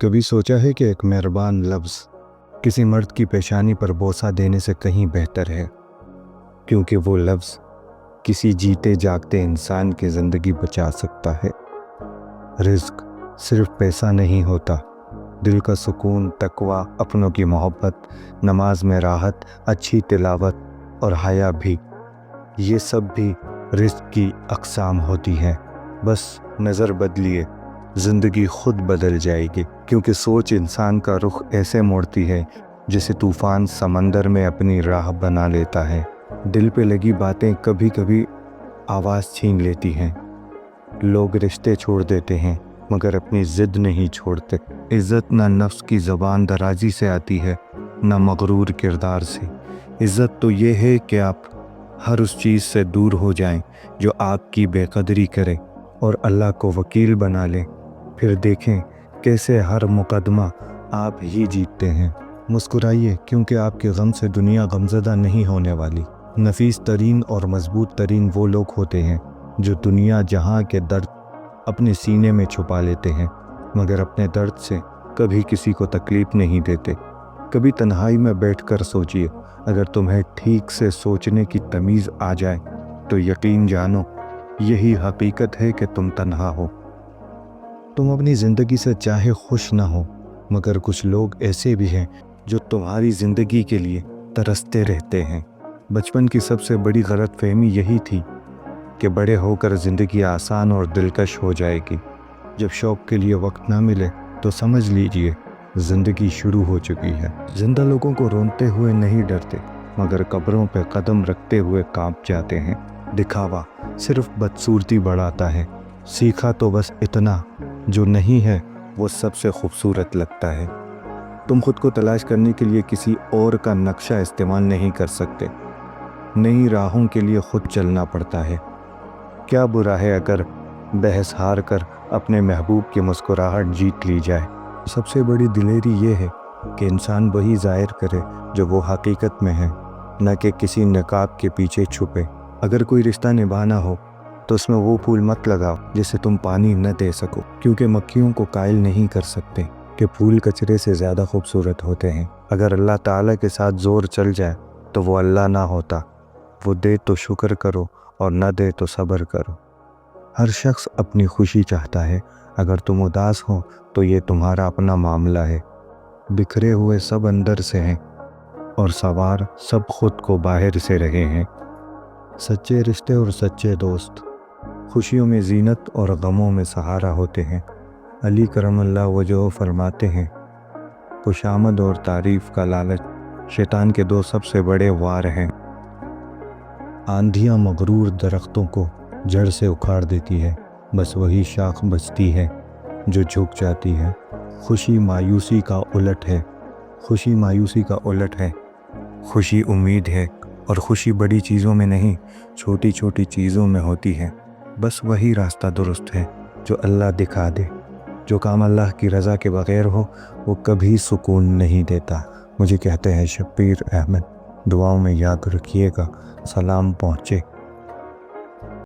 کبھی سوچا ہے کہ ایک مہربان لفظ کسی مرد کی پیشانی پر بوسہ دینے سے کہیں بہتر ہے، کیونکہ وہ لفظ کسی جیتے جاگتے انسان کی زندگی بچا سکتا ہے۔ رزق صرف پیسہ نہیں ہوتا، دل کا سکون، تقویٰ، اپنوں کی محبت، نماز میں راحت، اچھی تلاوت اور حیا بھی، یہ سب بھی رزق کی اقسام ہوتی ہیں۔ بس نظر بدلیے، زندگی خود بدل جائے گی، کیونکہ سوچ انسان کا رخ ایسے موڑتی ہے جسے طوفان سمندر میں اپنی راہ بنا لیتا ہے۔ دل پہ لگی باتیں کبھی کبھی آواز چھین لیتی ہیں۔ لوگ رشتے چھوڑ دیتے ہیں مگر اپنی ضد نہیں چھوڑتے۔ عزت نہ نفس کی زبان درازی سے آتی ہے، نہ مغرور کردار سے۔ عزت تو یہ ہے کہ آپ ہر اس چیز سے دور ہو جائیں جو آپ کی بے قدری کرے اور اللہ کو وکیل بنا لیں، پھر دیکھیں کیسے ہر مقدمہ آپ ہی جیتتے ہیں۔ مسکرائیے، کیونکہ آپ کے غم سے دنیا غمزدہ نہیں ہونے والی۔ نفیس ترین اور مضبوط ترین وہ لوگ ہوتے ہیں جو دنیا جہاں کے درد اپنے سینے میں چھپا لیتے ہیں مگر اپنے درد سے کبھی کسی کو تکلیف نہیں دیتے۔ کبھی تنہائی میں بیٹھ کر سوچئے، اگر تمہیں ٹھیک سے سوچنے کی تمیز آ جائے تو یقین جانو یہی حقیقت ہے کہ تم تنہا ہو۔ تم اپنی زندگی سے چاہے خوش نہ ہو مگر کچھ لوگ ایسے بھی ہیں جو تمہاری زندگی کے لیے ترستے رہتے ہیں۔ بچپن کی سب سے بڑی غلط فہمی یہی تھی کہ بڑے ہو کر زندگی آسان اور دلکش ہو جائے گی۔ جب شوق کے لیے وقت نہ ملے تو سمجھ لیجئے زندگی شروع ہو چکی ہے۔ زندہ لوگوں کو روتے ہوئے نہیں ڈرتے مگر قبروں پہ قدم رکھتے ہوئے کانپ جاتے ہیں۔ دکھاوا صرف بدصورتی بڑھاتا ہے۔ سیکھا تو بس اتنا، جو نہیں ہے وہ سب سے خوبصورت لگتا ہے۔ تم خود کو تلاش کرنے کے لیے کسی اور کا نقشہ استعمال نہیں کر سکتے۔ نئی راہوں کے لیے خود چلنا پڑتا ہے۔ کیا برا ہے اگر بحث ہار کر اپنے محبوب کی مسکراہٹ جیت لی جائے؟ سب سے بڑی دلیری یہ ہے کہ انسان وہی ظاہر کرے جو وہ حقیقت میں ہے، نہ کہ کسی نقاب کے پیچھے چھپے۔ اگر کوئی رشتہ نبھانا ہو تو اس میں وہ پھول مت لگاؤ جسے تم پانی نہ دے سکو، کیونکہ مکھیوں کو قائل نہیں کر سکتے کہ پھول کچرے سے زیادہ خوبصورت ہوتے ہیں۔ اگر اللہ تعالیٰ کے ساتھ زور چل جائے تو وہ اللہ نہ ہوتا۔ وہ دے تو شکر کرو اور نہ دے تو صبر کرو۔ ہر شخص اپنی خوشی چاہتا ہے، اگر تم اداس ہو تو یہ تمہارا اپنا معاملہ ہے۔ بکھرے ہوئے سب اندر سے ہیں اور سوار سب خود کو باہر سے رہے ہیں۔ سچے رشتے اور سچے دوست خوشیوں میں زینت اور غموں میں سہارا ہوتے ہیں۔ علی کرم اللہ وجہہ فرماتے ہیں، خوشامد اور تعریف کا لالچ شیطان کے دو سب سے بڑے وار ہیں۔ آندھیاں مغرور درختوں کو جڑ سے اکھاڑ دیتی ہے، بس وہی شاخ بچتی ہے جو جھک جاتی ہے۔ خوشی مایوسی کا الٹ ہے، خوشی مایوسی کا الٹ ہے۔ خوشی امید ہے، اور خوشی بڑی چیزوں میں نہیں، چھوٹی چھوٹی چیزوں میں ہوتی ہے۔ بس وہی راستہ درست ہے جو اللہ دکھا دے۔ جو کام اللہ کی رضا کے بغیر ہو وہ کبھی سکون نہیں دیتا۔ مجھے کہتے ہیں شبیر احمد، دعاؤں میں یاد رکھیے گا۔ سلام پہنچے۔